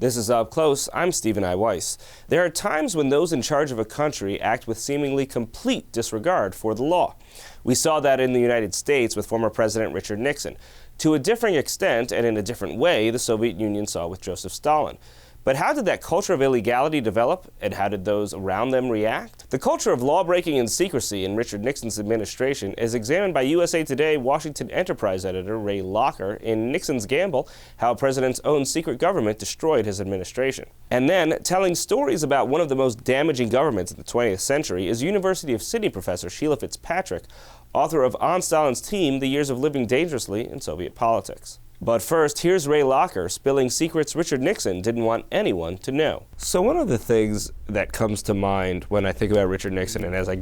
This is Up Close. I'm Stephen I. Weiss. There are times when those in charge of a country act with seemingly complete disregard for the law. We saw that in the United States with former President Richard Nixon. To a differing extent and in a different way, the Soviet Union saw with Joseph Stalin. But how did that culture of illegality develop, and how did those around them react? The culture of law-breaking and secrecy in Richard Nixon's administration is examined by USA Today Washington Enterprise editor Ray Locker in Nixon's Gamble, How a President's Own Secret Government Destroyed His Administration. And then, telling stories about one of the most damaging governments in the 20th century is University of Sydney professor Sheila Fitzpatrick, author of On Stalin's Team, The Years of Living Dangerously in Soviet Politics. But first, here's Ray Locker spilling secrets Richard Nixon didn't want anyone to know. So one of the things that comes to mind when I think about Richard Nixon, and as I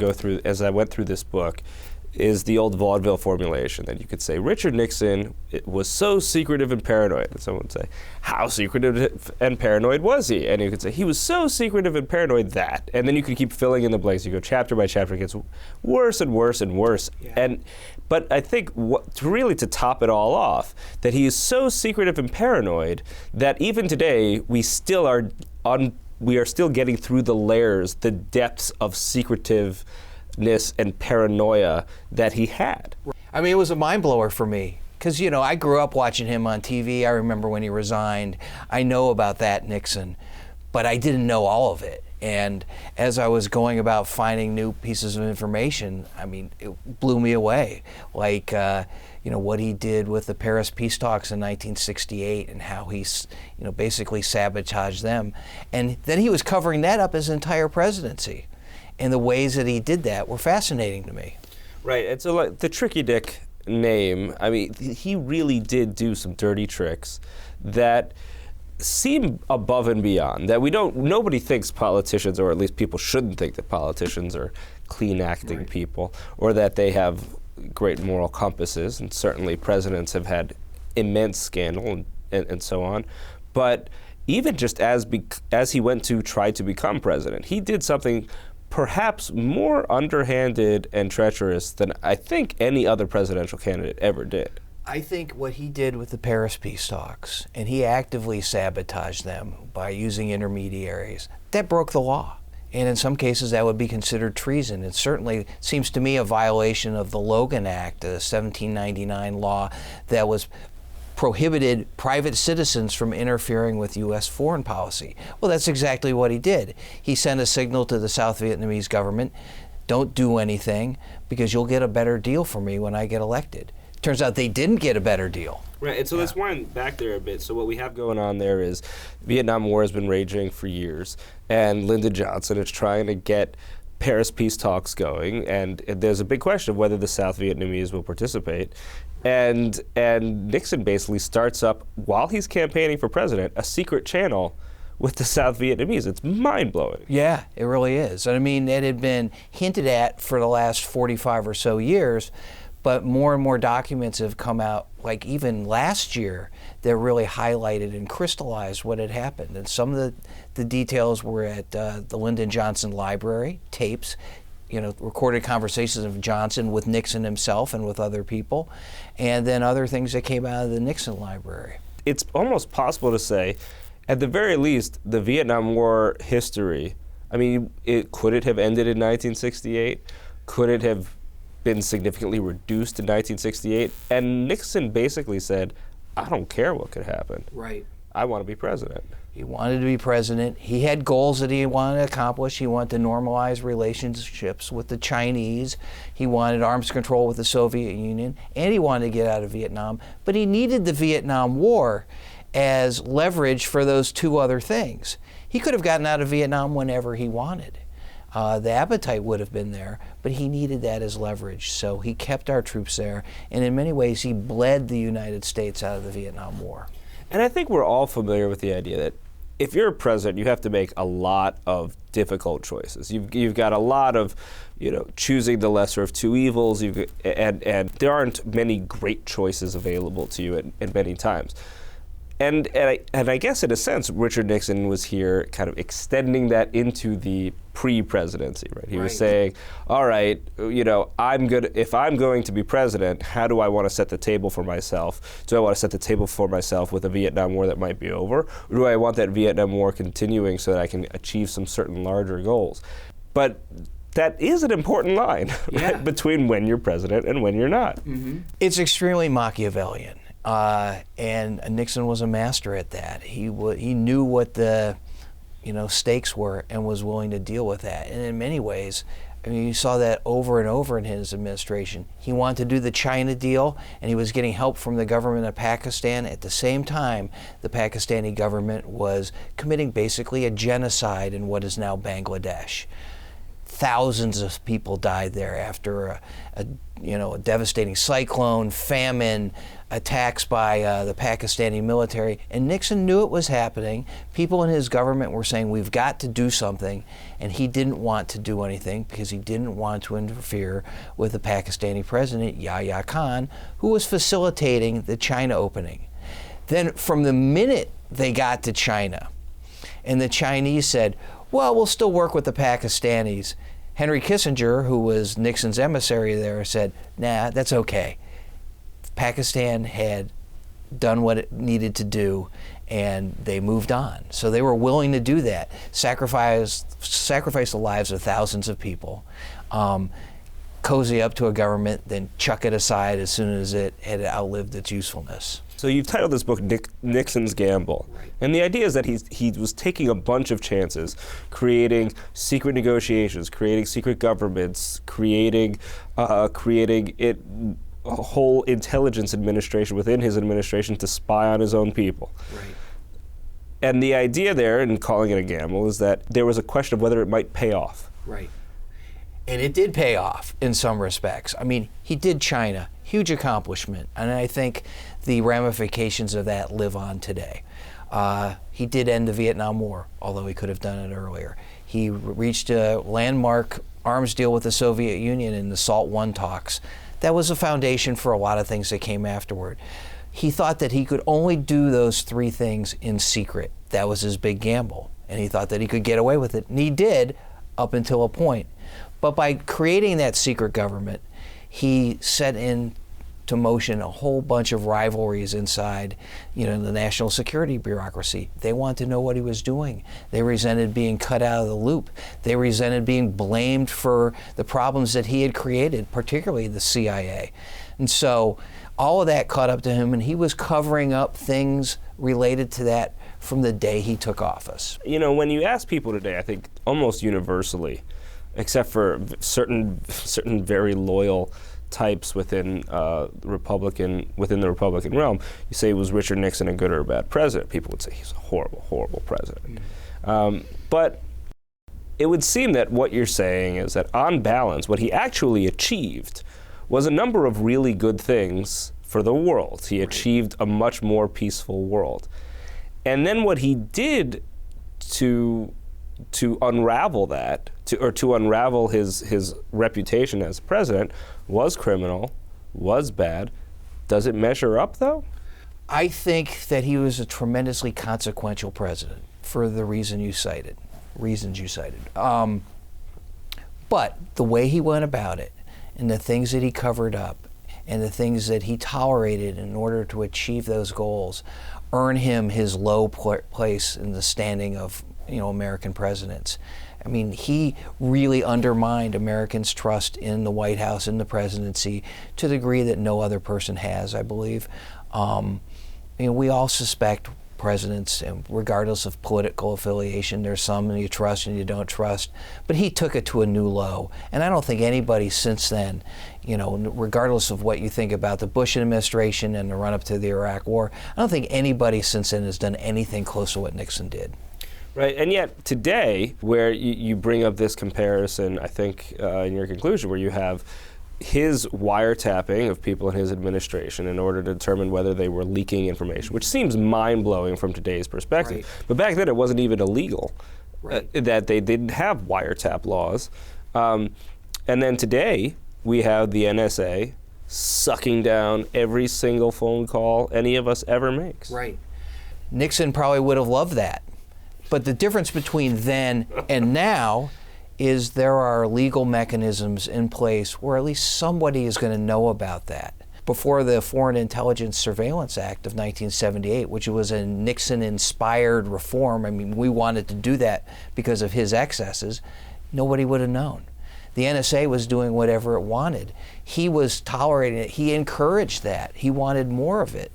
went through this book, is the old vaudeville formulation that you could say, Richard Nixon was so secretive and paranoid. And someone would say, how secretive and paranoid was he? And you could say, he was so secretive and paranoid that. And then you could keep filling in the blanks. You go chapter by chapter, it gets worse and worse and worse. Yeah. But I think to top it all off, that he is so secretive and paranoid that even today we are still getting through the layers, the depths of secretiveness and paranoia that he had. I mean, it was a mind blower for me because, I grew up watching him on TV. I remember when he resigned. I know about that Nixon, but I didn't know all of it. And as I was going about finding new pieces of information, I mean, it blew me away. Like, what he did with the Paris peace talks in 1968 and how he, basically sabotaged them. And then he was covering that up his entire presidency. And the ways that he did that were fascinating to me. Right, and so like the Tricky Dick name, I mean, he really did do some dirty tricks that seem above and beyond, that nobody thinks politicians, or at least people shouldn't think that politicians are clean acting people, or that they have great moral compasses, and certainly presidents have had immense scandal and so on. But even just as he went to try to become president, he did something perhaps more underhanded and treacherous than I think any other presidential candidate ever did. I think what he did with the Paris peace talks, and he actively sabotaged them by using intermediaries, that broke the law. And in some cases that would be considered treason. It certainly seems to me a violation of the Logan Act, a 1799 law that was prohibited private citizens from interfering with U.S. foreign policy. Well, that's exactly what he did. He sent a signal to the South Vietnamese government, don't do anything because you'll get a better deal for me when I get elected. Turns out they didn't get a better deal. Right, and so let's wind back there a bit. So what we have going on there is Vietnam War has been raging for years, and Lyndon Johnson is trying to get Paris peace talks going, and there's a big question of whether the South Vietnamese will participate. And Nixon basically starts up, while he's campaigning for president, a secret channel with the South Vietnamese. It's mind-blowing. Yeah, it really is. I mean, it had been hinted at for the last 45 or so years, but more and more documents have come out, like even last year, that really highlighted and crystallized what had happened. And some of the details were at the Lyndon Johnson Library, tapes, recorded conversations of Johnson with Nixon himself and with other people, and then other things that came out of the Nixon Library. It's almost possible to say, at the very least, the Vietnam War history, I mean, could it have ended in 1968? Could it have been significantly reduced in 1968? And Nixon basically said, I don't care what could happen. Right. I want to be president. He wanted to be president. He had goals that he wanted to accomplish. He wanted to normalize relationships with the Chinese. He wanted arms control with the Soviet Union, and he wanted to get out of Vietnam. But he needed the Vietnam War as leverage for those two other things. He could have gotten out of Vietnam whenever he wanted. The appetite would have been there, but he needed that as leverage. So he kept our troops there, and in many ways he bled the United States out of the Vietnam War. And I think we're all familiar with the idea that if you're a president, you have to make a lot of difficult choices. You've got a lot of, choosing the lesser of two evils, and there aren't many great choices available to you at many times. And I guess in a sense, Richard Nixon was here kind of extending that into the pre-presidency, right? He was saying, all right, you know, if I'm going to be president, how do I want to set the table for myself? Do I want to set the table for myself with a Vietnam War that might be over? Or do I want that Vietnam War continuing so that I can achieve some certain larger goals? But that is an important line, right, between when you're president and when you're not. Mm-hmm. It's extremely Machiavellian. And Nixon was a master at that. He knew what the stakes were and was willing to deal with that. And in many ways, I mean, you saw that over and over in his administration. He wanted to do the China deal, and he was getting help from the government of Pakistan. At the same time, the Pakistani government was committing basically a genocide in what is now Bangladesh. Thousands of people died there after a devastating cyclone, famine, attacks by the Pakistani military, and Nixon knew it was happening. People in his government were saying, we've got to do something, and he didn't want to do anything because he didn't want to interfere with the Pakistani president, Yahya Khan, who was facilitating the China opening. Then from the minute they got to China, and the Chinese said, well, we'll still work with the Pakistanis, Henry Kissinger, who was Nixon's emissary there, said, nah, that's okay. Pakistan had done what it needed to do, and they moved on. So they were willing to do that, sacrifice the lives of thousands of people, cozy up to a government, then chuck it aside as soon as it had outlived its usefulness. So you've titled this book Nixon's Gamble. Right. And the idea is that he was taking a bunch of chances, creating secret negotiations, creating secret governments, creating a whole intelligence administration within his administration to spy on his own people. Right. And the idea there, in calling it a gamble, is that there was a question of whether it might pay off. Right. And it did pay off in some respects. I mean, he did China, huge accomplishment, and I think the ramifications of that live on today. He did end the Vietnam War, although he could have done it earlier. He reached a landmark arms deal with the Soviet Union in the SALT I talks. That was a foundation for a lot of things that came afterward. He thought that he could only do those three things in secret. That was his big gamble. And he thought that he could get away with it. And he did, up until a point. But by creating that secret government, he set into motion a whole bunch of rivalries inside, the national security bureaucracy. They wanted to know what he was doing. They resented being cut out of the loop. They resented being blamed for the problems that he had created, particularly the CIA. And so all of that caught up to him, and he was covering up things related to that from the day he took office. When you ask people today, I think almost universally, except for certain very loyal types within the Republican realm, you say, was Richard Nixon a good or a bad president? People would say he's a horrible, horrible president. But it would seem that what you're saying is that on balance, what he actually achieved was a number of really good things for the world. He achieved a much more peaceful world. And then what he did to unravel that, to unravel his reputation as president, was criminal, was bad. Does it measure up, though? I think that he was a tremendously consequential president for the reasons you cited. But the way he went about it, and the things that he covered up, and the things that he tolerated in order to achieve those goals, earn him his low place in the standing of American presidents. I mean, he really undermined Americans' trust in the White House and the presidency to the degree that no other person has, I believe. We all suspect presidents, and regardless of political affiliation, there's some you trust and you don't trust. But he took it to a new low. And I don't think anybody since then, regardless of what you think about the Bush administration and the run-up to the Iraq War, I don't think anybody since then has done anything close to what Nixon did. Right, and yet today, where you bring up this comparison, I think, in your conclusion, where you have his wiretapping of people in his administration in order to determine whether they were leaking information, which seems mind-blowing from today's perspective. Right. But back then it wasn't even illegal, that they didn't have wiretap laws. And then today we have the NSA sucking down every single phone call any of us ever makes. Right. Nixon probably would have loved that. But the difference between then and now is there are legal mechanisms in place where at least somebody is going to know about that. Before the Foreign Intelligence Surveillance Act of 1978, which was a Nixon-inspired reform, I mean, we wanted to do that because of his excesses, nobody would have known. The NSA was doing whatever it wanted. He was tolerating it. He encouraged that. He wanted more of it.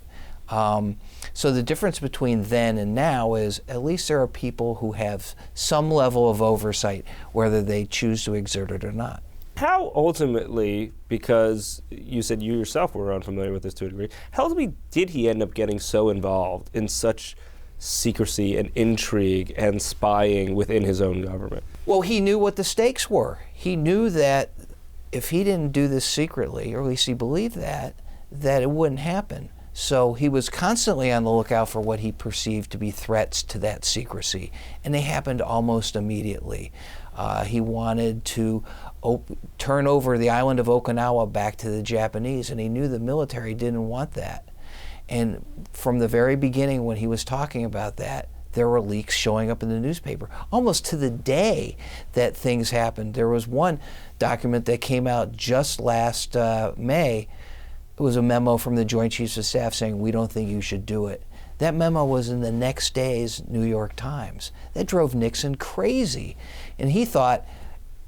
So the difference between then and now is at least there are people who have some level of oversight, whether they choose to exert it or not. How ultimately, because you said you yourself were unfamiliar with this to a degree, how ultimately did he end up getting so involved in such secrecy and intrigue and spying within his own government? Well, he knew what the stakes were. He knew that if he didn't do this secretly, or at least he believed that it wouldn't happen. So he was constantly on the lookout for what he perceived to be threats to that secrecy, and they happened almost immediately. He wanted to turn over the island of Okinawa back to the Japanese, and he knew the military didn't want that. And from the very beginning when he was talking about that, there were leaks showing up in the newspaper, almost to the day that things happened. There was one document that came out just last May. It was a memo from the Joint Chiefs of Staff saying, we don't think you should do it. That memo was in the next day's New York Times. That drove Nixon crazy. And he thought,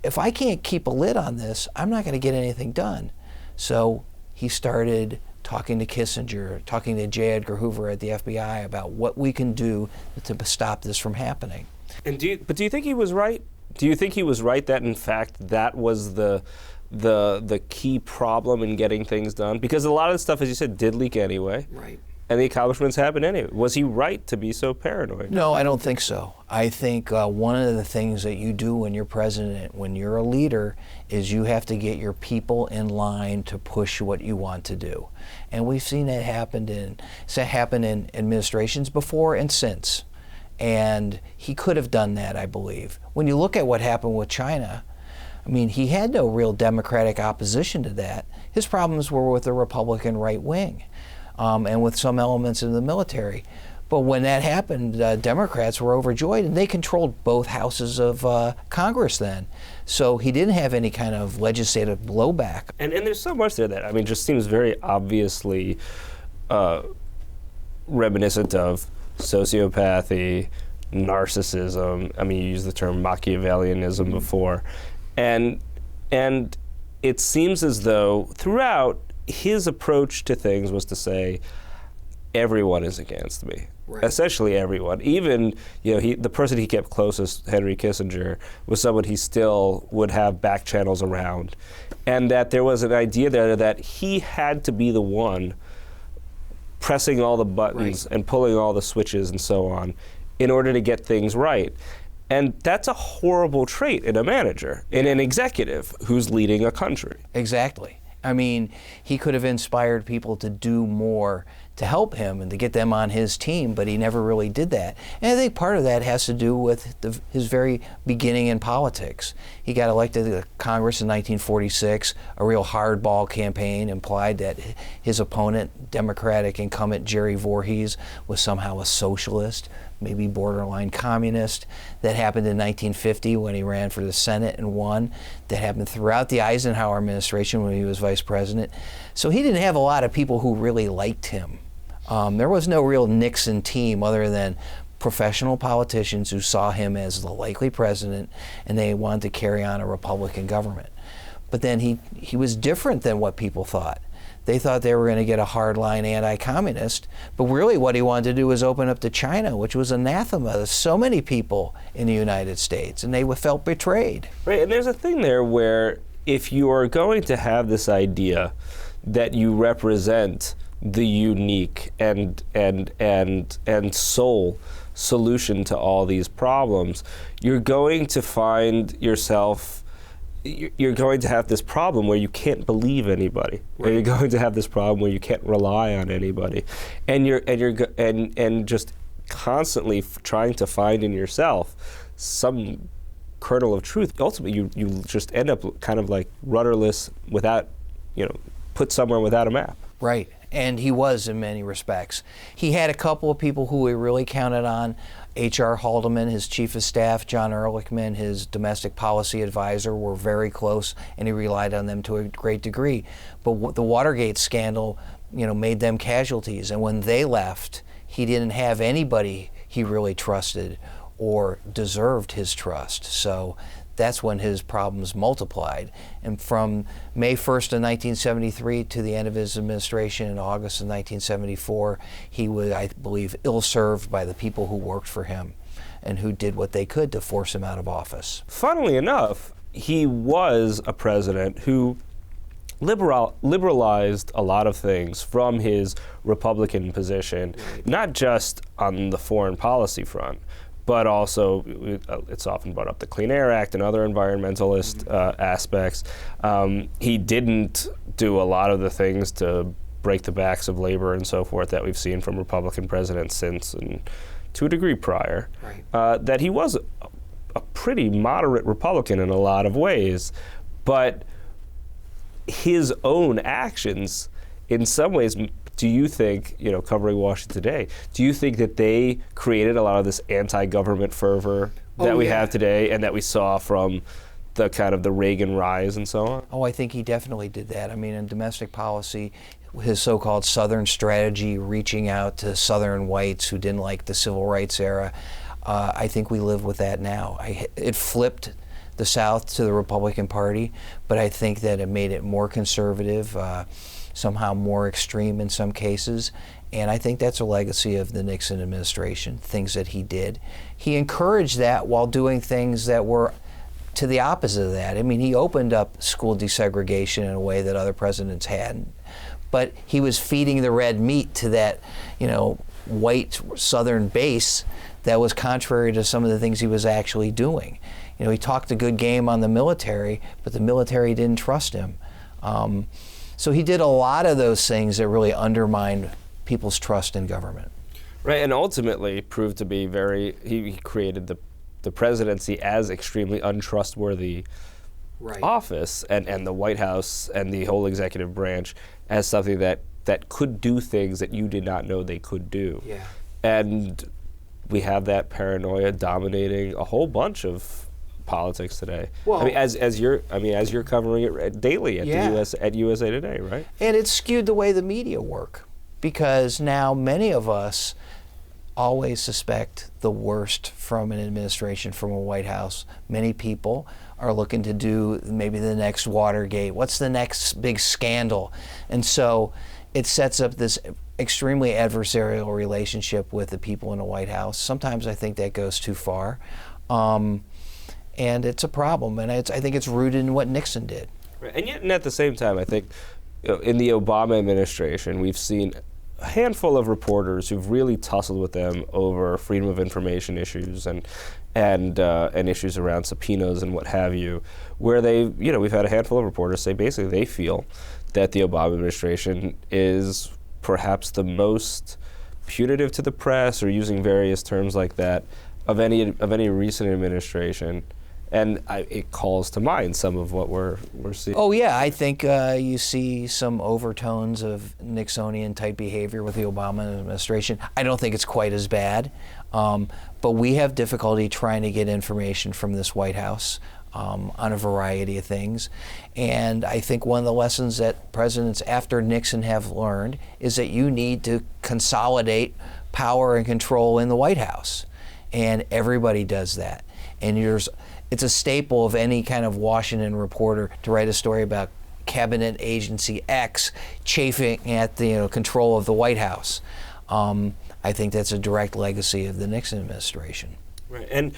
if I can't keep a lid on this, I'm not going to get anything done. So he started talking to Kissinger, talking to J. Edgar Hoover at the FBI about what we can do to stop this from happening. And do you think he was right? Do you think he was right that, in fact, that was the key problem in getting things done? Because a lot of the stuff, as you said, did leak anyway. Right. And the accomplishments happened anyway. Was he right to be so paranoid? No, I don't think so. I think one of the things that you do when you're president, when you're a leader, is you have to get your people in line to push what you want to do. And we've seen that happen in administrations before and since. And he could have done that, I believe. When you look at what happened with China, I mean, he had no real democratic opposition to that. His problems were with the Republican right wing. And with some elements in the military. But when that happened, Democrats were overjoyed, and they controlled both houses of Congress then. So he didn't have any kind of legislative blowback. And there's so much there that, I mean, just seems very obviously reminiscent of sociopathy, narcissism. I mean, you used the term Machiavellianism before. And it seems as though throughout, his approach to things was to say, everyone is against me. Right. Essentially everyone. Even, the person he kept closest, Henry Kissinger, was someone he still would have back channels around. And that there was an idea there that he had to be the one pressing all the buttons and pulling all the switches and so on in order to get things right. And that's a horrible trait in a manager, in an executive who's leading a country. Exactly. I mean, he could have inspired people to do more to help him and to get them on his team, but he never really did that. And I think part of that has to do with his very beginning in politics. He got elected to Congress in 1946. A real hardball campaign implied that his opponent, Democratic incumbent Jerry Voorhees, was somehow a socialist, maybe borderline communist. That happened in 1950 when he ran for the Senate and won. That happened throughout the Eisenhower administration when he was vice president. So he didn't have a lot of people who really liked him. There was no real Nixon team other than professional politicians who saw him as the likely president and they wanted to carry on a Republican government. But then he was different than what people thought. They thought they were going to get a hardline anti-communist, but really what he wanted to do was open up to China, which was anathema to so many people in the United States, and they felt betrayed. Right, and there's a thing there where if you are going to have this idea that you represent the unique and sole solution to all these problems, you're going to find yourself, you're going to have this problem where you can't believe anybody, or you're going to have this problem where you can't rely on anybody, and you're just constantly trying to find in yourself some kernel of truth. Ultimately, you just end up kind of like rudderless, without, put somewhere without a map. Right, And he was in many respects. He had a couple of people who he really counted on. H.R. Haldeman, his chief of staff, John Ehrlichman, his domestic policy advisor, were very close, and he relied on them to a great degree. But the Watergate scandal, made them casualties. And when they left, he didn't have anybody he really trusted or deserved his trust. So that's when his problems multiplied. And from May 1st of 1973 to the end of his administration in August of 1974, he was, I believe, ill-served by the people who worked for him and who did what they could to force him out of office. Funnily enough, he was a president who liberalized a lot of things from his Republican position, not just on the foreign policy front, but also it's often brought up the Clean Air Act and other environmentalist aspects. He didn't do a lot of the things to break the backs of labor and so forth that we've seen from Republican presidents since, and to a degree prior. Right. That he was a pretty moderate Republican in a lot of ways, but his own actions, in some ways, do you think, covering Washington today, do you think that they created a lot of this anti-government fervor that we have today and that we saw from the kind of the Reagan rise and so on? Oh, I think he definitely did that. I mean, in domestic policy, his so-called Southern strategy, reaching out to Southern whites who didn't like the civil rights era, I think we live with that now. It flipped the South to the Republican Party, but I think that it made it more conservative, somehow more extreme in some cases, and I think that's a legacy of the Nixon administration, things that he did. He encouraged that while doing things that were to the opposite of that. I mean, he opened up school desegregation in a way that other presidents hadn't, but he was feeding the red meat to that, white Southern base that was contrary to some of the things he was actually doing. He talked a good game on the military, but the military didn't trust him. So he did a lot of those things that really undermined people's trust in government. Right, and ultimately proved to be he created the presidency as extremely untrustworthy office, and the White House and the whole executive branch as something that could do things that you did not know they could do. Yeah. And we have that paranoia dominating a whole bunch of politics today. Well, I mean, as you're covering it daily at at USA Today, right? And it's skewed the way the media work, because now many of us always suspect the worst from an administration, from a White House. Many people are looking to do maybe the next Watergate. What's the next big scandal? And so it sets up this extremely adversarial relationship with the people in the White House. Sometimes I think that goes too far. And it's a problem, and I think it's rooted in what Nixon did. Right. And yet, and at the same time, I think in the Obama administration, we've seen a handful of reporters who've really tussled with them over freedom of information issues and issues around subpoenas and what have you, where we've had a handful of reporters say basically they feel that the Obama administration is perhaps the most punitive to the press, or using various terms like that, of any recent administration. And it calls to mind some of what we're seeing. Oh yeah, I think you see some overtones of Nixonian type behavior with the Obama administration. I don't think it's quite as bad, but we have difficulty trying to get information from this White House on a variety of things. And I think one of the lessons that presidents after Nixon have learned is that you need to consolidate power and control in the White House. And everybody does that. And it's a staple of any kind of Washington reporter to write a story about Cabinet Agency X chafing at the control of the White House. I think that's a direct legacy of the Nixon administration. Right, and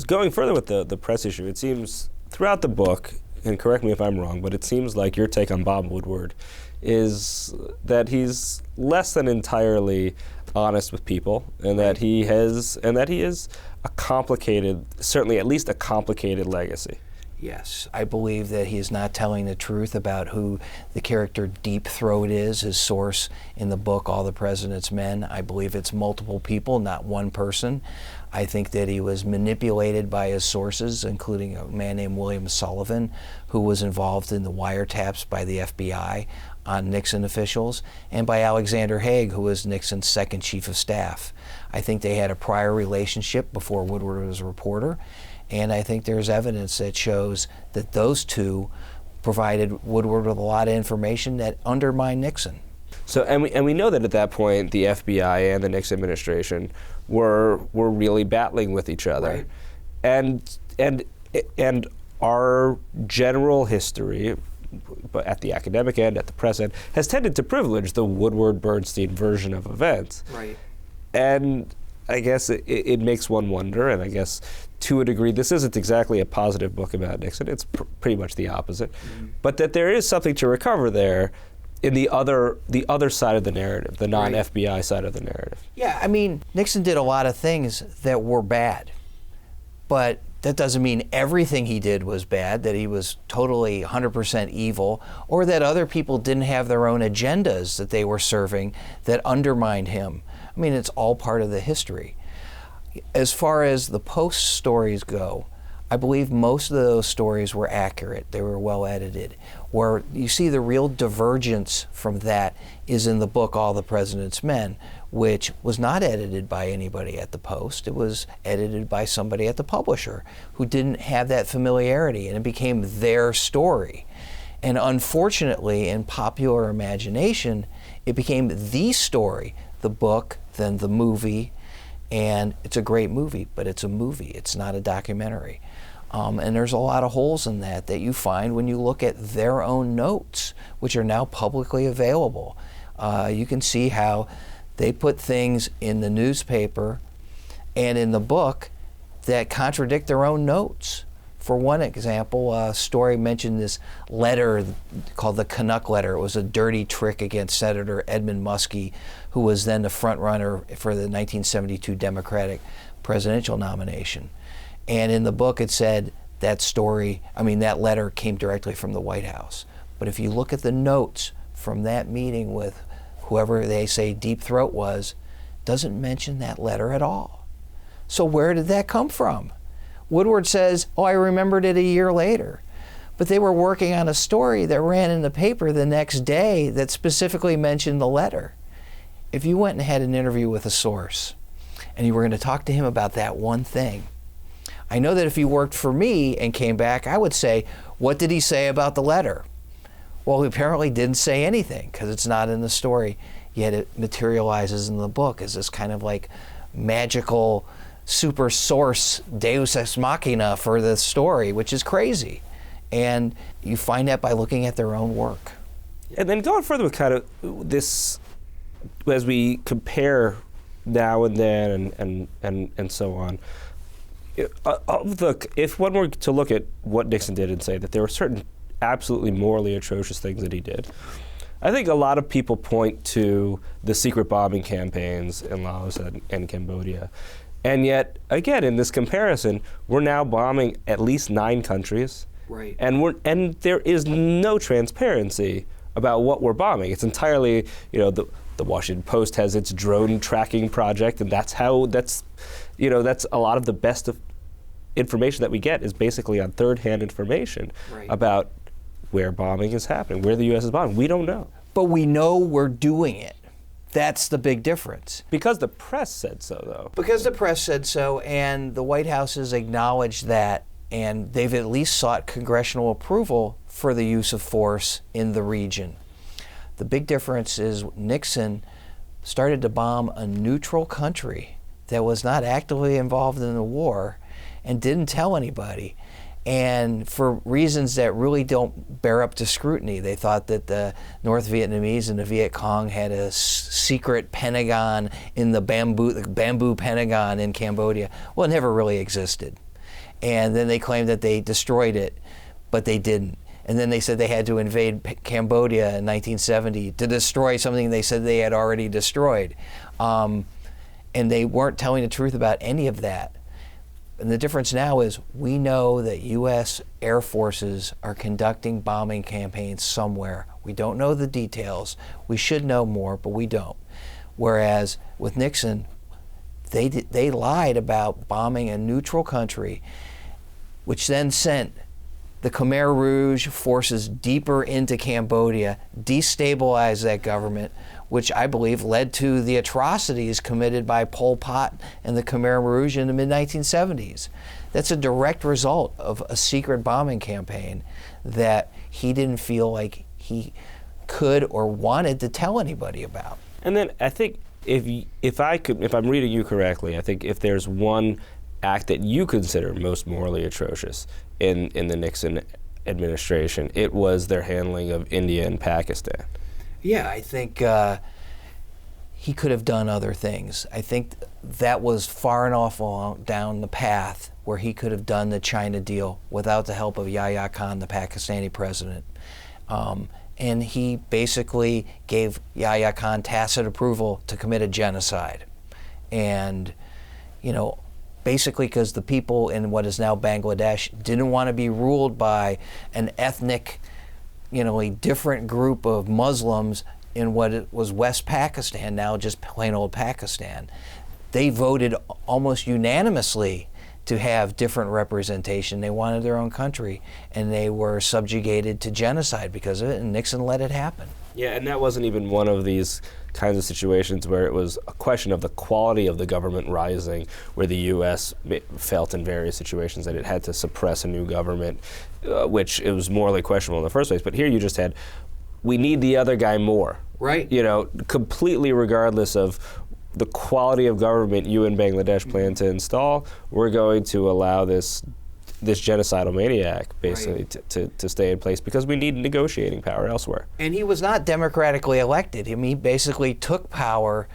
going further with the press issue, it seems throughout the book, and correct me if I'm wrong, but it seems like your take on Bob Woodward is that he's less than entirely honest with people, and that he is a complicated, certainly at least a complicated legacy. Yes, I believe that he is not telling the truth about who the character Deep Throat is, his source in the book, All the President's Men. I believe it's multiple people, not one person. I think that he was manipulated by his sources, including a man named William Sullivan, who was involved in the wiretaps by the FBI on Nixon officials, and by Alexander Haig, who was Nixon's second chief of staff. I think they had a prior relationship before Woodward was a reporter, and I think there's evidence that shows that those two provided Woodward with a lot of information that undermined Nixon. So, and we know that at that point, the FBI and the Nixon administration were really battling with each other, right. and our general history, but at the academic end, at the press end, has tended to privilege the Woodward-Bernstein version of events. Right. And I guess it makes one wonder, and I guess to a degree, this isn't exactly a positive book about Nixon. It's pretty much the opposite. Mm-hmm. But that there is something to recover there in the other side of the narrative, the non-FBI side of the narrative. Yeah, I mean, Nixon did a lot of things that were bad, but that doesn't mean everything he did was bad, that he was totally 100% evil, or that other people didn't have their own agendas that they were serving that undermined him. I mean, it's all part of the history. As far as the Post stories go, I believe most of those stories were accurate. They were well edited. Where you see the real divergence from that is in the book All the President's Men, which was not edited by anybody at the Post. It was edited by somebody at the publisher who didn't have that familiarity, and it became their story. And unfortunately, in popular imagination, it became the story, the book, then the movie, and it's a great movie, but it's a movie. It's not a documentary. And there's a lot of holes in that you find when you look at their own notes, which are now publicly available. You can see how they put things in the newspaper and in the book that contradict their own notes. For one example, a story mentioned this letter called the Canuck letter. It was a dirty trick against Senator Edmund Muskie, who was then the front runner for the 1972 Democratic presidential nomination. And in the book it said that letter came directly from the White House. But if you look at the notes from that meeting with whoever they say Deep Throat was, doesn't mention that letter at all. So where did that come from? Woodward says, oh, I remembered it a year later. But they were working on a story that ran in the paper the next day that specifically mentioned the letter. If you went and had an interview with a source and you were going to talk to him about that one thing, I know that if he worked for me and came back, I would say, what did he say about the letter? Well, he apparently didn't say anything because it's not in the story, yet it materializes in the book as this kind of like magical super source, deus ex machina for the story, which is crazy. And you find that by looking at their own work. And then going further with kind of this, as we compare now and then and so on, if one were to look at what Nixon did and say that there were certain absolutely morally atrocious things that he did, I think a lot of people point to the secret bombing campaigns in Laos and Cambodia. And yet, again, in this comparison, we're now bombing at least 9 countries. Right. And there is no transparency about what we're bombing. It's entirely, the Washington Post has its drone tracking project, and that's a lot of the best of information that we get is basically on third-hand information about where bombing is happening, where the U.S. is bombing. We don't know. But we know we're doing it. That's the big difference. Because the press said so, though. Because the press said so, and the White House has acknowledged that, and they've at least sought congressional approval for the use of force in the region. The big difference is Nixon started to bomb a neutral country that was not actively involved in the war and didn't tell anybody. And for reasons that really don't bear up to scrutiny. They thought that the North Vietnamese and the Viet Cong had a secret Pentagon in the bamboo Pentagon in Cambodia. Well, it never really existed. And then they claimed that they destroyed it, but they didn't. And then they said they had to invade Cambodia in 1970 to destroy something they said they had already destroyed. And they weren't telling the truth about any of that. And the difference now is we know that U.S. Air Forces are conducting bombing campaigns somewhere. We don't know the details. We should know more, but we don't. Whereas with Nixon, they lied about bombing a neutral country, which then sent the Khmer Rouge forces deeper into Cambodia, destabilized that government, which I believe led to the atrocities committed by Pol Pot and the Khmer Rouge in the mid-1970s. That's a direct result of a secret bombing campaign that he didn't feel like he could or wanted to tell anybody about. And then I think if I'm reading you correctly, I think if there's one act that you consider most morally atrocious in the Nixon administration, it was their handling of India and Pakistan. Yeah, I think he could have done other things. I think that was far enough down the path where he could have done the China deal without the help of Yahya Khan, the Pakistani president. And he basically gave Yahya Khan tacit approval to commit a genocide. And, basically because the people in what is now Bangladesh didn't want to be ruled by an ethnic, a different group of Muslims in what it was West Pakistan, now just plain old Pakistan. They voted almost unanimously to have different representation. They wanted their own country, and they were subjugated to genocide because of it, and Nixon let it happen. Yeah, and that wasn't even one of these kinds of situations where it was a question of the quality of the government rising, where the U.S. felt in various situations that it had to suppress a new government, which it was morally questionable in the first place. But here you just had, we need the other guy more. Right. Completely regardless of the quality of government you in Bangladesh plan to install, we're going to allow this genocidal maniac basically to stay in place because we need negotiating power elsewhere. And he was not democratically elected. He basically took power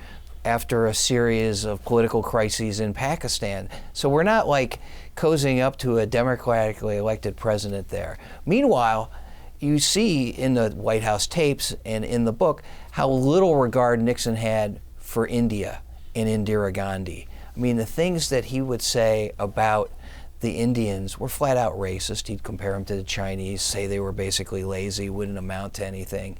after a series of political crises in Pakistan. So we're not like cozying up to a democratically elected president there. Meanwhile, you see in the White House tapes and in the book how little regard Nixon had for India and Indira Gandhi. I mean, the things that he would say about the Indians were flat out racist. He'd compare them to the Chinese, say they were basically lazy, wouldn't amount to anything.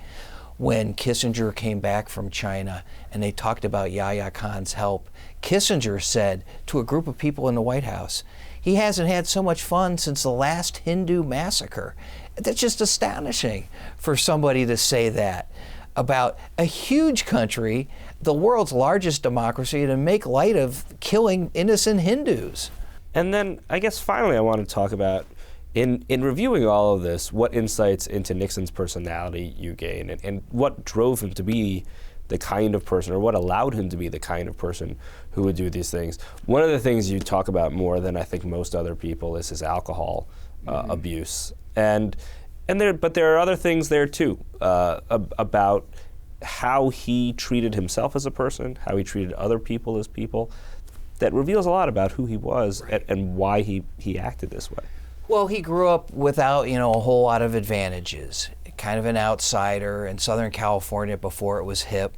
When Kissinger came back from China and they talked about Yahya Khan's help, Kissinger said to a group of people in the White House, he hasn't had so much fun since the last Hindu massacre. That's just astonishing for somebody to say that about a huge country, the world's largest democracy, to make light of killing innocent Hindus. And then I guess finally I want to talk about, in reviewing all of this, what insights into Nixon's personality you gain and what drove him to be the kind of person, or what allowed him to be the kind of person who would do these things. One of the things you talk about more than I think most other people is his alcohol abuse. But there are other things there too, about how he treated himself as a person, how he treated other people as people, that reveals a lot about who he was and why he acted this way. Well, he grew up without, a whole lot of advantages. Kind of an outsider in Southern California before it was hip.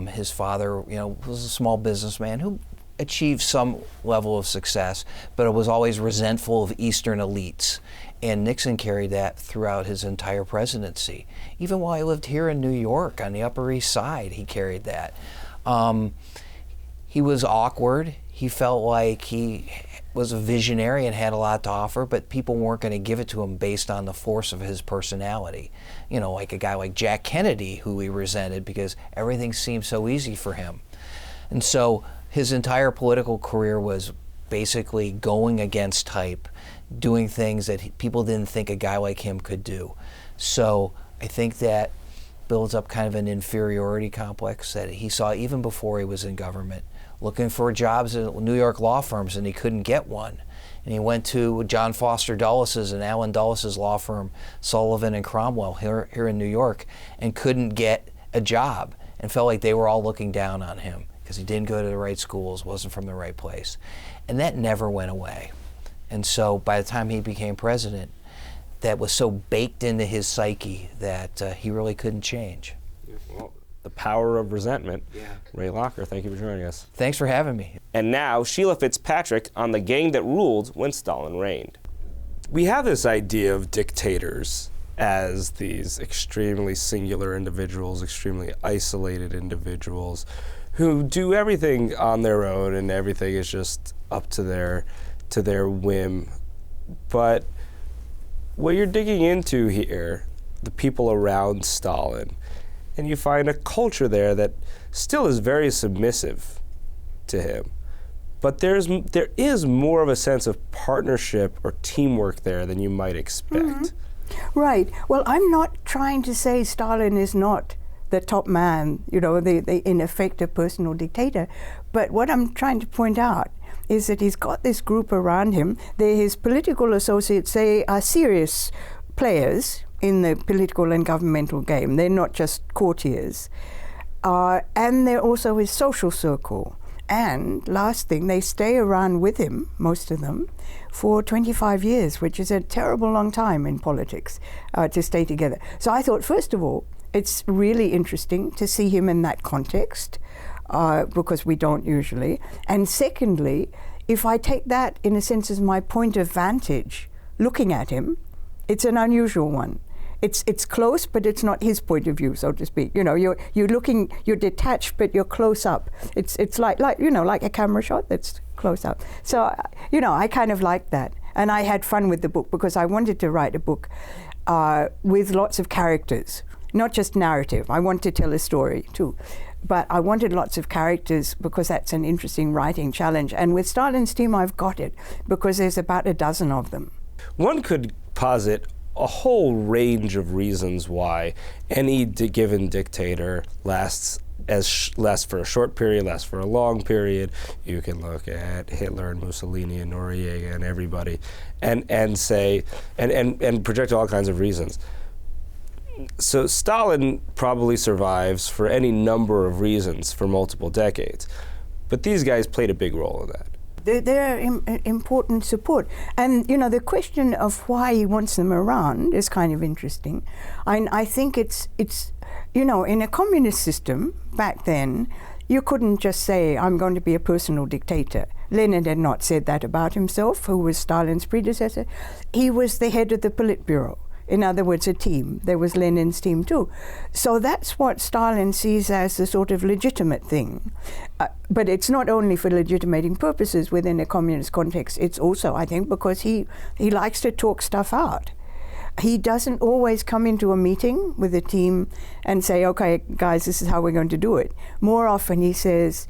His father, was a small businessman who achieved some level of success, but it was always resentful of Eastern elites. And Nixon carried that throughout his entire presidency. Even while he lived here in New York on the Upper East Side, he carried that. He was awkward. He felt like he was a visionary and had a lot to offer, but people weren't going to give it to him based on the force of his personality. Like a guy like Jack Kennedy, who he resented because everything seemed so easy for him. And so his entire political career was basically going against type, doing things that people didn't think a guy like him could do. So I think that builds up kind of an inferiority complex that he saw even before he was in government, looking for jobs at New York law firms, and he couldn't get one. And he went to John Foster Dulles' and Alan Dulles' law firm, Sullivan and Cromwell, here in New York, and couldn't get a job and felt like they were all looking down on him because he didn't go to the right schools, wasn't from the right place. And that never went away. And so by the time he became president, that was so baked into his psyche that he really couldn't change. Well, the power of resentment. Yeah. Ray Locker, thank you for joining us. Thanks for having me. And now, Sheila Fitzpatrick on the gang that ruled when Stalin reigned. We have this idea of dictators as these extremely singular individuals, extremely isolated individuals who do everything on their own and everything is just up to their whim. But what you're digging into here, the people around Stalin, and you find a culture there that still is very submissive to him. But there is more of a sense of partnership or teamwork there than you might expect. Mm-hmm. Right. Well, I'm not trying to say Stalin is not the top man, the in effect a personal dictator. But what I'm trying to point out is that he's got this group around him. His political associates, they are serious players in the political and governmental game. They're not just courtiers. And they're also his social circle. And last thing, they stay around with him, most of them, for 25 years, which is a terrible long time in politics to stay together. So I thought, first of all, it's really interesting to see him in that context, because we don't usually. And secondly, if I take that in a sense as my point of vantage, looking at him, it's an unusual one. It's close, but it's not his point of view, so to speak. You're looking, you're detached, but you're close up. It's like a camera shot that's close up. So I kind of like that, and I had fun with the book because I wanted to write a book with lots of characters, not just narrative. I want to tell a story too, but I wanted lots of characters because that's an interesting writing challenge. And with Stalin's team, I've got it because there's about a dozen of them. One could posit a whole range of reasons why any given dictator lasts for a short period, lasts for a long period. You can look at Hitler and Mussolini and Noriega and everybody, and say and project all kinds of reasons. So Stalin probably survives for any number of reasons for multiple decades, but these guys played a big role in that. They're important support. And, the question of why he wants them around is kind of interesting. I think it's in a communist system back then, you couldn't just say, I'm going to be a personal dictator. Lenin had not said that about himself, who was Stalin's predecessor. He was the head of the Politburo. In other words, a team. There was Lenin's team too. So that's what Stalin sees as the sort of legitimate thing. But it's not only for legitimating purposes within a communist context. It's also, I think, because he likes to talk stuff out. He doesn't always come into a meeting with a team and say, okay, guys, this is how we're going to do it. More often he says,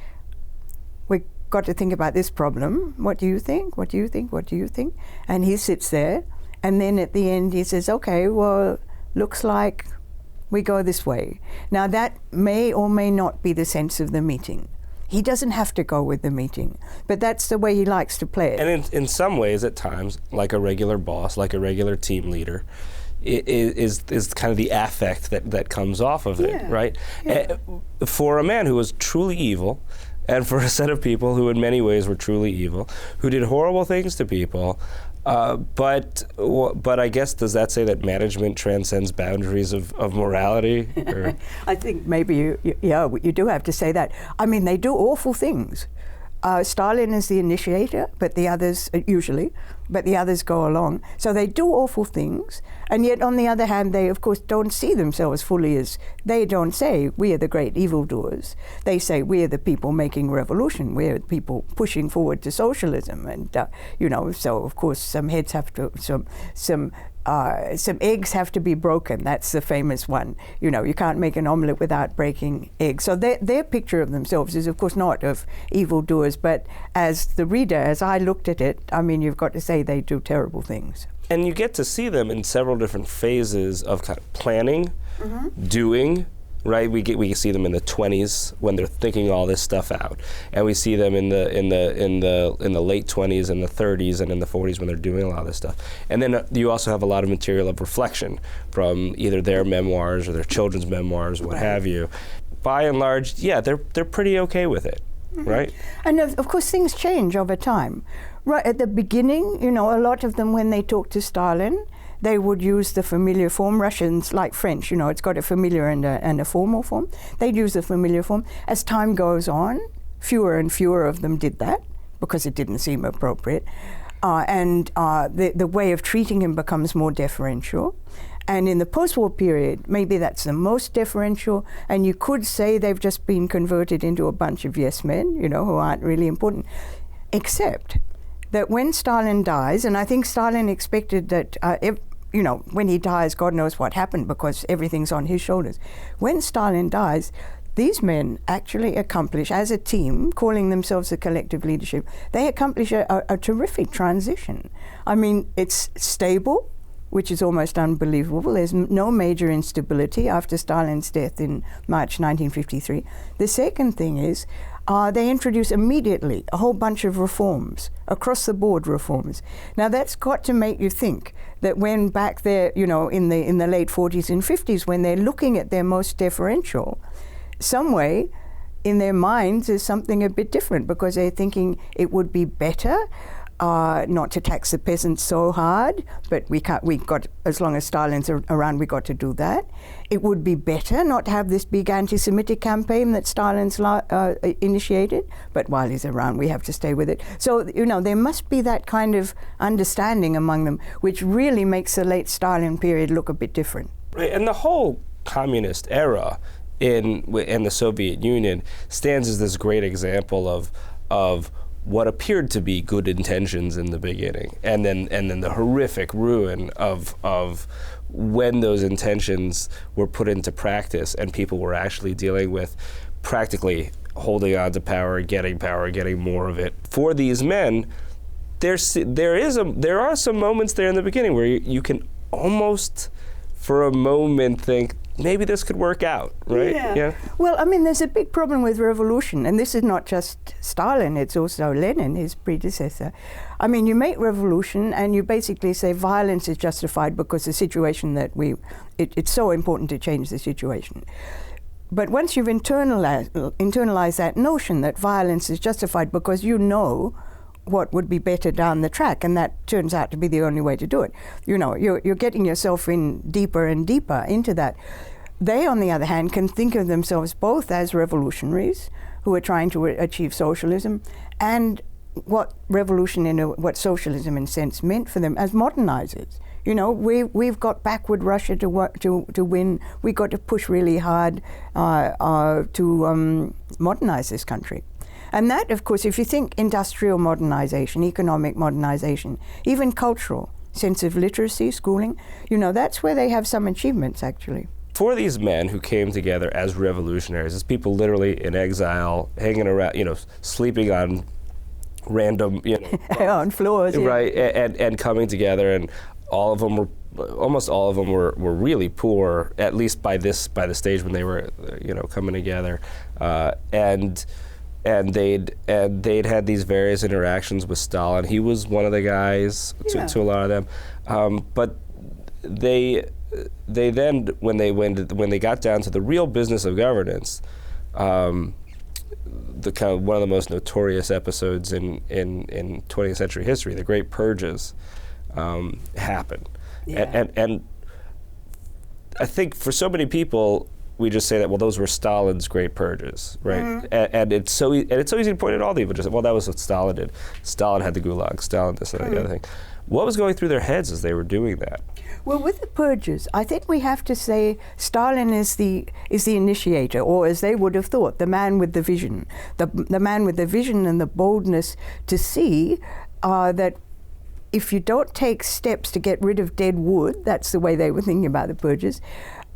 we've got to think about this problem. What do you think? What do you think? What do you think? And he sits there. And then at the end he says, okay, well, looks like we go this way. Now that may or may not be the sense of the meeting. He doesn't have to go with the meeting, but that's the way he likes to play it. And in some ways, at times, like a regular boss, like a regular team leader, is kind of the affect that comes off of it, right? Yeah. For a man who was truly evil, and for a set of people who in many ways were truly evil, who did horrible things to people, but I guess, does that say that management transcends boundaries of morality? Or? I think maybe you do have to say that. I mean, they do awful things. Stalin is the initiator, but the others go along. So they do awful things, and yet on the other hand, they of course don't see themselves fully as, they don't say, we are the great evildoers. They say, we are the people making revolution, we are the people pushing forward to socialism, and so of course some heads have to, some eggs have to be broken. That's the famous one. You can't make an omelette without breaking eggs. So their picture of themselves is, of course, not of evildoers, but as the reader, as I looked at it, I mean, you've got to say they do terrible things. And you get to see them in several different phases of kind of planning, doing. Right, we see them in the 20s when they're thinking all this stuff out, and we see them in the late 20s and the 30s and in the 40s when they're doing a lot of this stuff. And then you also have a lot of material of reflection from either their memoirs or their children's memoirs, what have you. By and large, they're pretty okay with it, right? And of course, things change over time. Right at the beginning, a lot of them, when they talk to Stalin, they would use the familiar form. Russians, like French, it's got a familiar and a formal form. They'd use the familiar form. As time goes on, fewer and fewer of them did that because it didn't seem appropriate. And the way of treating him becomes more deferential. And in the post-war period, maybe that's the most deferential, and you could say they've just been converted into a bunch of yes men, who aren't really important. Except that when Stalin dies, and I think Stalin expected that when he dies, God knows what happened because everything's on his shoulders. When Stalin dies, these men actually accomplish, as a team, calling themselves a collective leadership, they accomplish a terrific transition. I mean, it's stable, which is almost unbelievable. There's no major instability after Stalin's death in March 1953. The second thing is they introduce immediately a whole bunch of reforms, across-the-board reforms. Now, that's got to make you think that when back there, in the late 40s and 50s, when they're looking at their most deferential, some way in their minds is something a bit different because they're thinking it would be better not to tax the peasants so hard, but as long as Stalin's around, we got to do that. It would be better not to have this big anti-Semitic campaign that Stalin's initiated, but while he's around, we have to stay with it. So, there must be that kind of understanding among them, which really makes the late Stalin period look a bit different. Right, and the whole communist era in the Soviet Union stands as this great example of what appeared to be good intentions in the beginning, and then the horrific ruin of when those intentions were put into practice and people were actually dealing with practically holding on to power, getting more of it. For these men, there are some moments there in the beginning where you can almost, for a moment, think, maybe this could work out, right? Yeah. Well, I mean, there's a big problem with revolution, and this is not just Stalin, it's also Lenin, his predecessor. I mean, you make revolution and you basically say violence is justified because the situation that it's so important to change the situation. But once you've internalized that notion that violence is justified because you know what would be better down the track, and that turns out to be the only way to do it. You're getting yourself in deeper and deeper into that. They, on the other hand, can think of themselves both as revolutionaries who are trying to achieve socialism, and what socialism in a sense meant for them as modernizers. We've got backward Russia to win. We've got to push really hard to modernize this country. And that, of course, if you think industrial modernization, economic modernization, even cultural, sense of literacy, schooling, that's where they have some achievements, actually. For these men who came together as revolutionaries, as people literally in exile, hanging around, sleeping on random, on floors, right, and coming together, and almost all of them were really poor, at least by the stage when they were, coming together, and they'd had these various interactions with Stalin. He was one of the guys to a lot of them, but they then when they got down to the real business of governance, the kind of one of the most notorious episodes in 20th century history, the Great Purges, happened, and I think for so many people, we just say that, well, those were Stalin's great purges, right? Mm-hmm. And it's so easy to point at all the evil. Just, well, that was what Stalin did. Stalin had the Gulag. Stalin this and the other thing. What was going through their heads as they were doing that? Well, with the purges, I think we have to say Stalin is the initiator, or as they would have thought, the man with the vision, the man with the vision and the boldness to see that if you don't take steps to get rid of dead wood, that's the way they were thinking about the purges.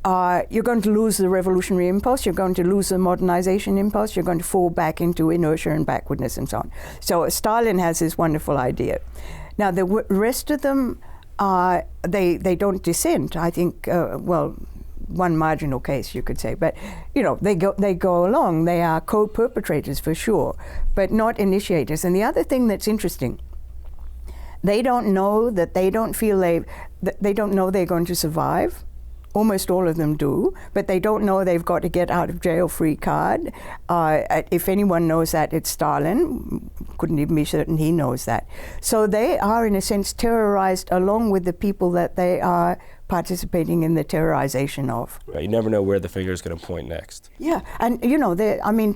You're going to lose the revolutionary impulse, you're going to lose the modernization impulse, you're going to fall back into inertia and backwardness and so on. So Stalin has this wonderful idea. Now, the rest of them, they don't dissent. I think, one marginal case, you could say. But, they go along. They are co-perpetrators for sure, but not initiators. And the other thing that's interesting, they don't know that they don't know they're going to survive. Almost all of them do, but they don't know they've got to get out of jail free card. If anyone knows that, it's Stalin. Couldn't even be certain he knows that. So they are, in a sense, terrorized along with the people that they are participating in the terrorization of. Right, you never know where the finger is going to point next. Yeah, and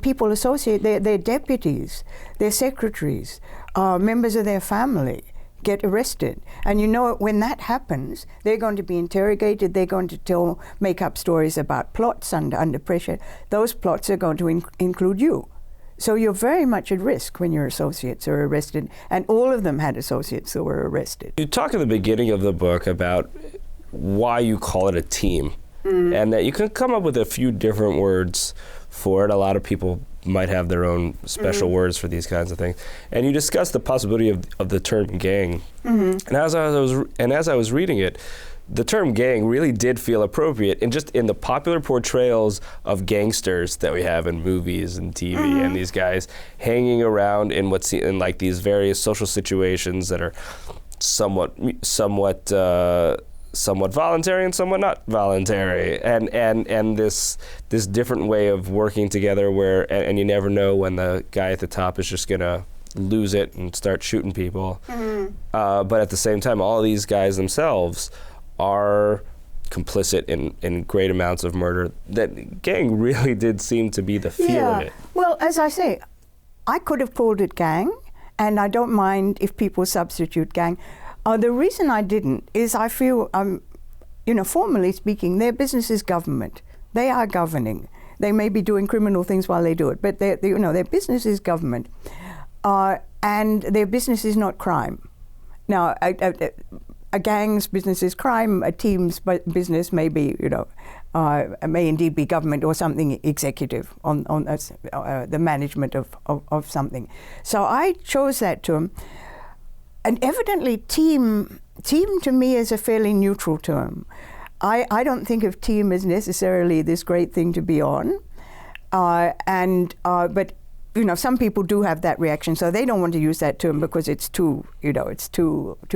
people associate their deputies, their secretaries, members of their family get arrested. And when that happens, they're going to be interrogated, they're going to make up stories about plots under pressure. Those plots are going to include you. So you're very much at risk when your associates are arrested, and all of them had associates who were arrested. You talk at the beginning of the book about why you call it a team, and that you can come up with a few different words for it. A lot of people might have their own special words for these kinds of things. And you discuss the possibility of the term gang. And as I was reading it, the term gang really did feel appropriate in the popular portrayals of gangsters that we have in movies and TV, and these guys hanging around in like these various social situations that are somewhat voluntary and somewhat not voluntary, and this different way of working together where and you never know when the guy at the top is just gonna lose it and start shooting people. But at the same time, all these guys themselves are complicit in great amounts of murder. That gang really did seem to be the feel of it. Well, as I say, I could have called it gang, and I don't mind if people substitute gang. The reason I didn't is I feel, formally speaking, their business is government. They are governing. They may be doing criminal things while they do it, but their business is government, and their business is not crime. Now, a gang's business is crime. A team's business may be, may indeed be government or something executive on the management of something. So I chose that term. And evidently, team to me is a fairly neutral term. I don't think of team as necessarily this great thing to be on, but some people do have that reaction, so they don't want to use that term because it's too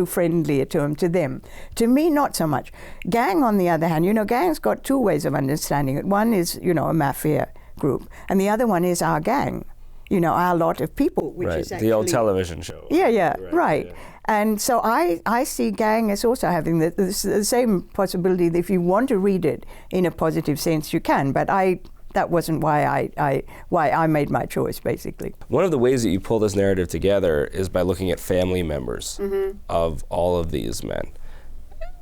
friendly a term to them. To me, not so much. Gang, on the other hand, gang's got two ways of understanding it. One is a mafia group, and the other one is our gang. Our lot of people, which is actually... the old television show. Yeah, right. Yeah. And so I see gang as also having the same possibility that if you want to read it in a positive sense, you can. But that wasn't why I made my choice, basically. One of the ways that you pull this narrative together is by looking at family members of all of these men.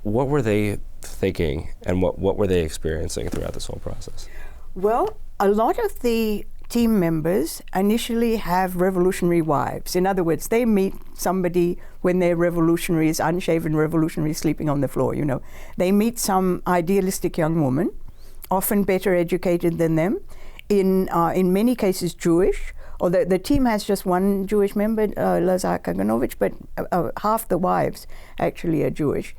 What were they thinking, and what were they experiencing throughout this whole process? Well, a lot of the team members initially have revolutionary wives. In other words, they meet somebody when they're revolutionaries, unshaven revolutionaries sleeping on the floor, They meet some idealistic young woman, often better educated than them, in many cases Jewish. Although the team has just one Jewish member, Lazar Kaganovich, but half the wives actually are Jewish.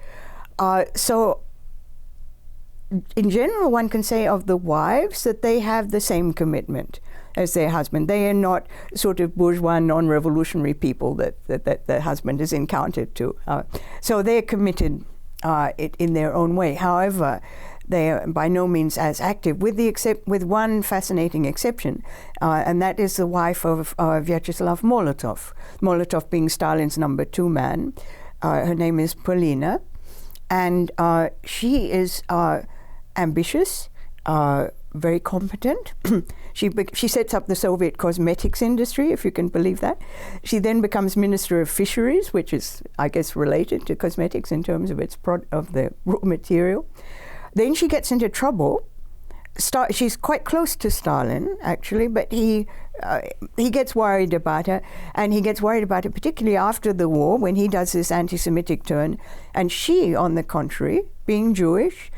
So in general, one can say of the wives that they have the same commitment as their husband. They are not sort of bourgeois, non-revolutionary people that the husband has encountered to. So they're committed in their own way. However, they are by no means as active, with one fascinating exception, and that is the wife of Vyacheslav Molotov. Molotov being Stalin's number 2 man. Her name is Polina, and she is ambitious, very competent. She sets up the Soviet cosmetics industry, if you can believe that. She then becomes Minister of Fisheries, which is, I guess, related to cosmetics in terms of of the raw material. Then she gets into trouble. She's quite close to Stalin, actually, but he gets worried about her, and he gets worried about it particularly after the war when he does this anti-Semitic turn. And she, on the contrary, being Jewish,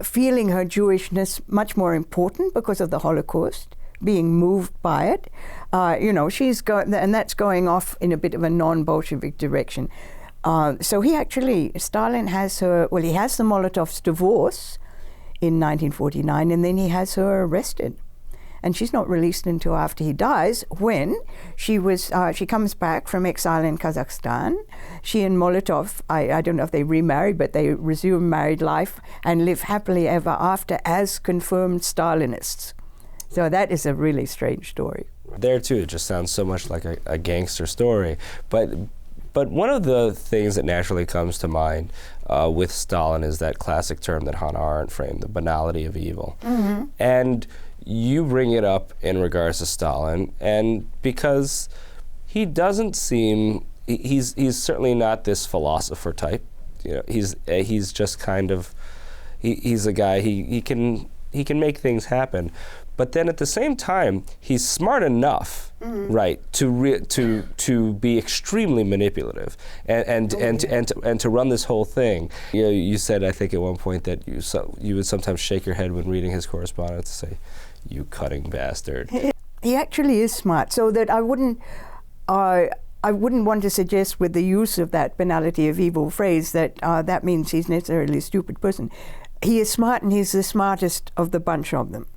feeling her Jewishness much more important because of the Holocaust, being moved by it, and that's going off in a bit of a non-Bolshevik direction. So Stalin has her, he has the Molotovs divorce in 1949, and then he has her arrested. And she's not released until after he dies, when she comes back from exile in Kazakhstan. She and Molotov, I don't know if they remarried, but they resume married life and live happily ever after as confirmed Stalinists. So that is a really strange story. There too, it just sounds so much like a gangster story. But one of the things that naturally comes to mind with Stalin is that classic term that Hannah Arendt framed, the banality of evil. Mm-hmm. And you bring it up in regards to Stalin, and because he doesn't seem, he's certainly not this philosopher type. He's just kind of, he's a guy, he can make things happen. But then at the same time, he's smart enough, right, to be extremely manipulative and to run this whole thing. You know, you said, I think at one point, that you would sometimes shake your head when reading his correspondence and say, "You cutting bastard." He actually is smart, so that I wouldn't want to suggest with the use of that banality of evil phrase that that means he's necessarily a stupid person. He is smart, and he's the smartest of the bunch of them.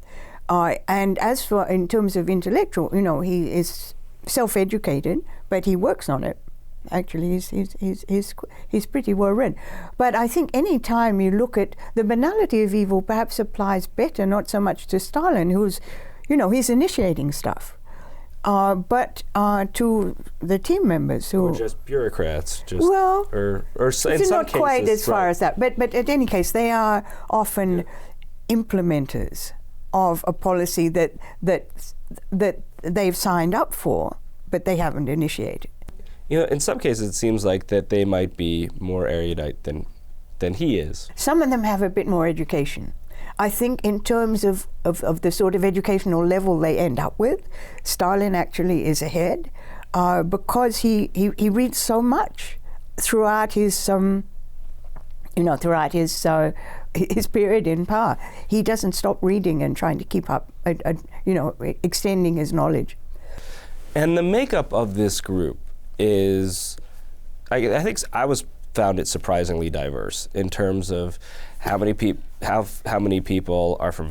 And as for in terms of intellectual, you know, he is self-educated, but he works on it. Actually, he's pretty well read. But I think any time you look at the banality of evil, perhaps applies better not so much to Stalin, who's, you know, he's initiating stuff, but to the team members who are just bureaucrats. Just, well, or it's in some not cases, quite as far right. as that. But at any case, they are often implementers of a policy that they've signed up for, but they haven't initiated. You know, in some cases, it seems like that they might be more erudite than he is. Some of them have a bit more education. I think in terms of the sort of educational level they end up with, Stalin actually is ahead because he reads so much throughout his his period in power. He doesn't stop reading and trying to keep up, extending his knowledge. And the makeup of this group is, I think found it surprisingly diverse in terms of how many people are from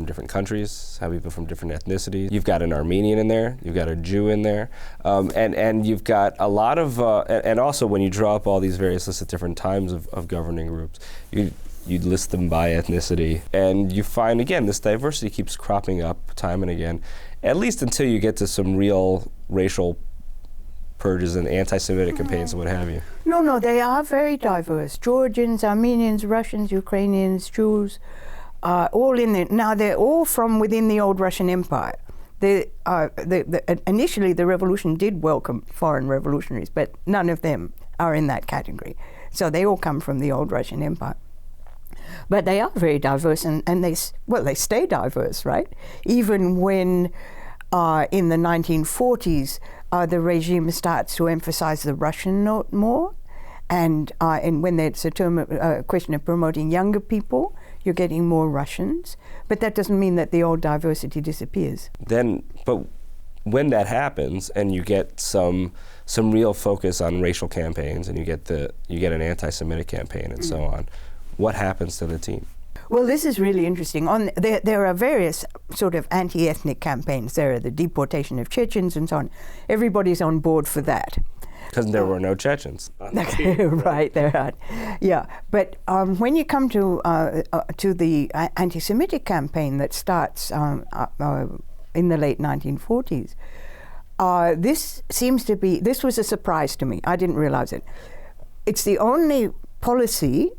different countries, how people from different ethnicities. You've got an Armenian in there, you've got a Jew in there, and you've got a lot of, and also when you draw up all these various lists at different times of governing groups, you'd list them by ethnicity, and you find, again, this diversity keeps cropping up time and again, at least until you get to some real racial purges and anti-Semitic campaigns and what have you. No, they are very diverse. Georgians, Armenians, Russians, Ukrainians, Jews, all in there. Now, they're all from within the old Russian Empire. Initially, the revolution did welcome foreign revolutionaries, but none of them are in that category. So they all come from the old Russian Empire. But they are very diverse, and they stay diverse, right? Even when in the 1940s, the regime starts to emphasize the Russian note more, and when it's a question of promoting younger people, you're getting more Russians. But that doesn't mean that the old diversity disappears. But when that happens, and you get some real focus on racial campaigns, and you get an anti-Semitic campaign and so on, what happens to the team? Well, this is really interesting. There are various sort of anti-ethnic campaigns. There are the deportation of Chechens and so on. Everybody's on board for that. Because there were no Chechens. Right, there are. Yeah, but when you come to the anti-Semitic campaign that starts in the late 1940s, this was a surprise to me. I didn't realize it. It's the only policy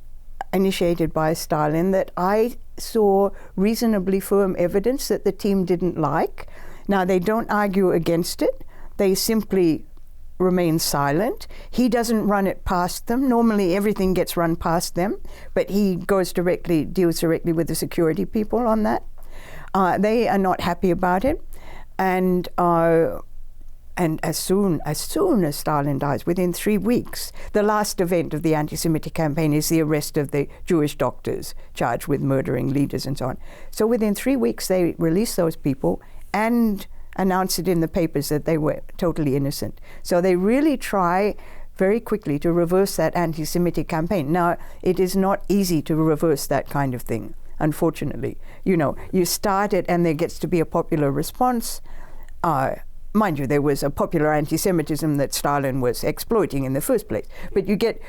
initiated by Stalin that I saw reasonably firm evidence that the team didn't like. Now, they don't argue against it. They simply remain silent. He doesn't run it past them. Normally, everything gets run past them, but he deals directly with the security people on that. They are not happy about it. And as soon as Stalin dies, within 3 weeks, the last event of the anti-Semitic campaign is the arrest of the Jewish doctors charged with murdering leaders and so on. So within 3 weeks, they release those people and announce it in the papers that they were totally innocent. So they really try very quickly to reverse that anti-Semitic campaign. Now, it is not easy to reverse that kind of thing, unfortunately. You start it and there gets to be a popular response. Mind you, there was a popular anti-Semitism that Stalin was exploiting in the first place. But you get,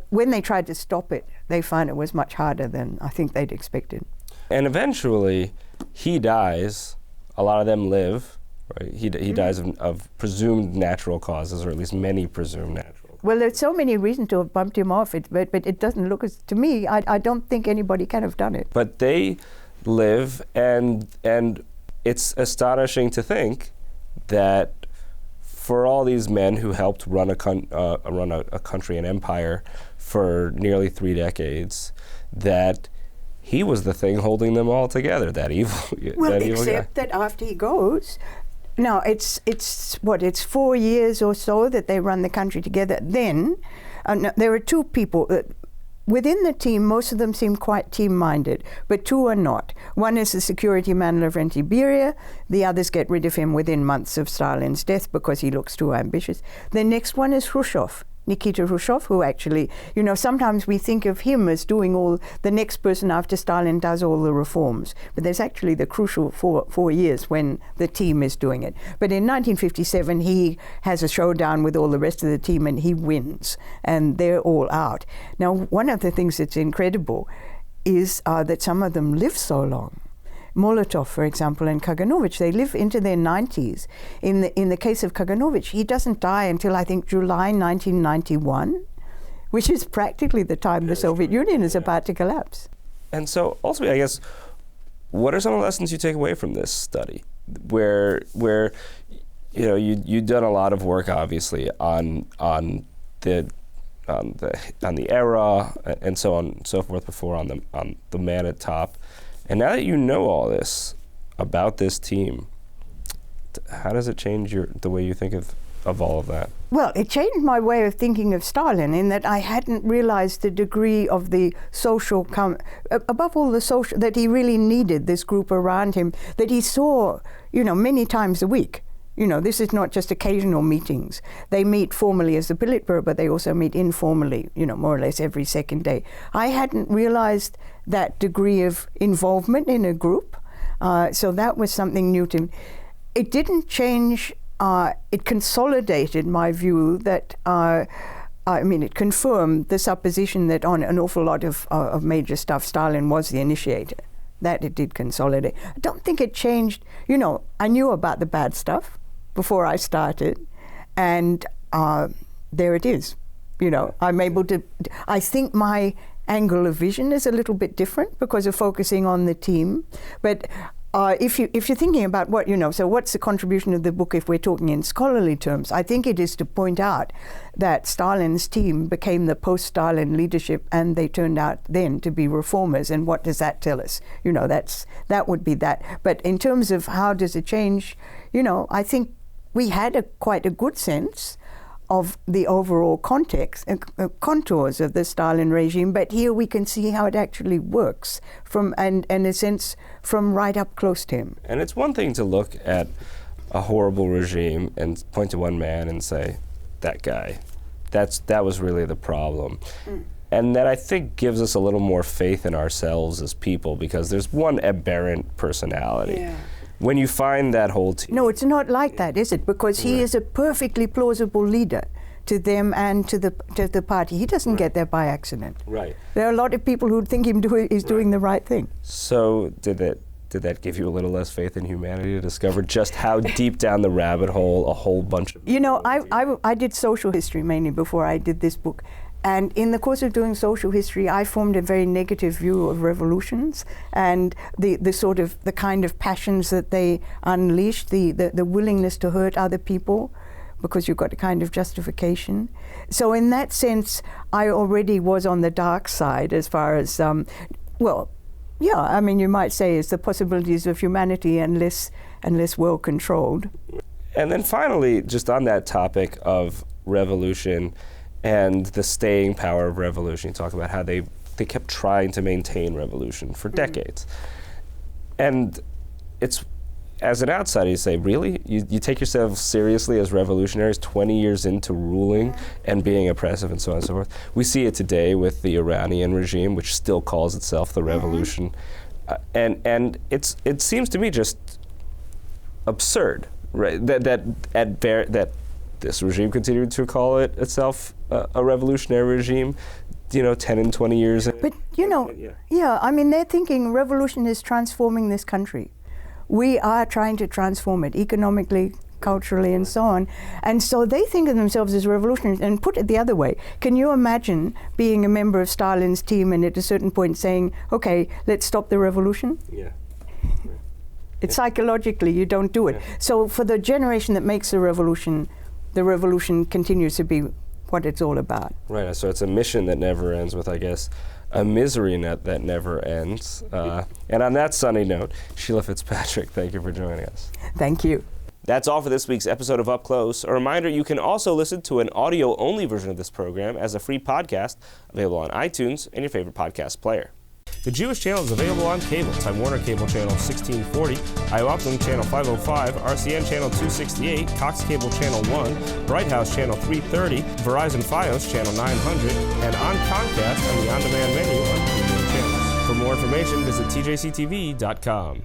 when they tried to stop it, they found it was much harder than I think they'd expected. And eventually, he dies. A lot of them live, right? He dies of presumed natural causes, or at least many presumed natural causes. Well, there's so many reasons to have bumped him off, but it doesn't look to me, I don't think anybody can have done it. But they live, and it's astonishing to think that for all these men who helped run a country and empire for nearly 3 decades, that he was the thing holding them all together, that evil, well, that evil guy. except that after he goes, now it's 4 years or so that they run the country together. Then no, there are two people within the team. Most of them seem quite team-minded, but two are not. One is the security man Lavrenti Beria. The others get rid of him within months of Stalin's death because he looks too ambitious. The next one is Khrushchev. Nikita Khrushchev, who actually, sometimes we think of him as doing all, the next person after Stalin does all the reforms. But there's actually the crucial 4 years when the team is doing it. But in 1957, he has a showdown with all the rest of the team and he wins. And they're all out. Now, one of the things that's incredible is that some of them live so long. Molotov, for example, and Kaganovich, they live into their 90s. In the case of Kaganovich, he doesn't die until, I think, July 1991, which is practically the time the Soviet Union is about to collapse. And so, ultimately, I guess, what are some of the lessons you take away from this study, where you've done a lot of work, obviously, on the era and so on and so forth before on the man at top. And now that you know all this about this team, how does it change the way you think of all of that? Well, it changed my way of thinking of Stalin in that I hadn't realized the degree of the social, above all the social, that he really needed this group around him, that he saw, many times a week. This is not just occasional meetings. They meet formally as the Politburo, but they also meet informally, more or less every second day. I hadn't realized that degree of involvement in a group. So that was something new to me. It didn't change, it consolidated my view that, it confirmed the supposition that on an awful lot of major stuff, Stalin was the initiator. That it did consolidate. I don't think it changed, I knew about the bad stuff before I started, and there it is. I'm able to, I think my angle of vision is a little bit different because of focusing on the team. But if you're thinking about what, so what's the contribution of the book if we're talking in scholarly terms, I think it is to point out that Stalin's team became the post-Stalin leadership and they turned out then to be reformers. And what does that tell us? That would be that. But in terms of how does it change, I think we had quite a good sense of the overall context and contours of the Stalin regime, but here we can see how it actually works and in a sense from right up close to him. And it's one thing to look at a horrible regime and point to one man and say, that guy, that was really the problem. And that I think gives us a little more faith in ourselves as people, because there's one aberrant personality. Yeah. When you find that whole team. No, it's not like that, is it? Because he is a perfectly plausible leader to them and to the party. He doesn't get there by accident. Right. There are a lot of people who think he's doing the right thing. So did that give you a little less faith in humanity to discover just how deep down the rabbit hole a whole bunch of... I did social history mainly before I did this book. And in the course of doing social history, I formed a very negative view of revolutions and the kind of passions that they unleash, the willingness to hurt other people, because you've got a kind of justification. So in that sense, I already was on the dark side as far as, you might say it's the possibilities of humanity and less well controlled. And then finally, just on that topic of revolution and the staying power of revolution, you talk about how they kept trying to maintain revolution for decades. And it's, as an outsider, you say, really? You take yourself seriously as revolutionaries 20 years into ruling and being oppressive and so on and so forth? We see it today with the Iranian regime, which still calls itself the revolution. And it seems to me just absurd, right? That this regime continued to call itself a revolutionary regime, 10 and 20 years. But, they're thinking revolution is transforming this country. We are trying to transform it economically, culturally, and so on. And so they think of themselves as revolutionaries. And put it the other way, can you imagine being a member of Stalin's team and at a certain point saying, okay, let's stop the revolution? Yeah. It's psychologically, you don't do it. Yeah. So for the generation that makes the revolution continues to be what it's all about. Right, so it's a mission that never ends with, I guess, a misery net that never ends. And on that sunny note, Sheila Fitzpatrick, thank you for joining us. Thank you. That's all for this week's episode of Up Close. A reminder, you can also listen to an audio-only version of this program as a free podcast available on iTunes and your favorite podcast player. The Jewish Channel is available on cable. Time Warner Cable Channel 1640, Iowa Uplink Channel 505, RCN Channel 268, Cox Cable Channel 1, Bright House Channel 330, Verizon Fios Channel 900, and on Comcast on the on-demand menu on premium channels. For more information, visit tjctv.com.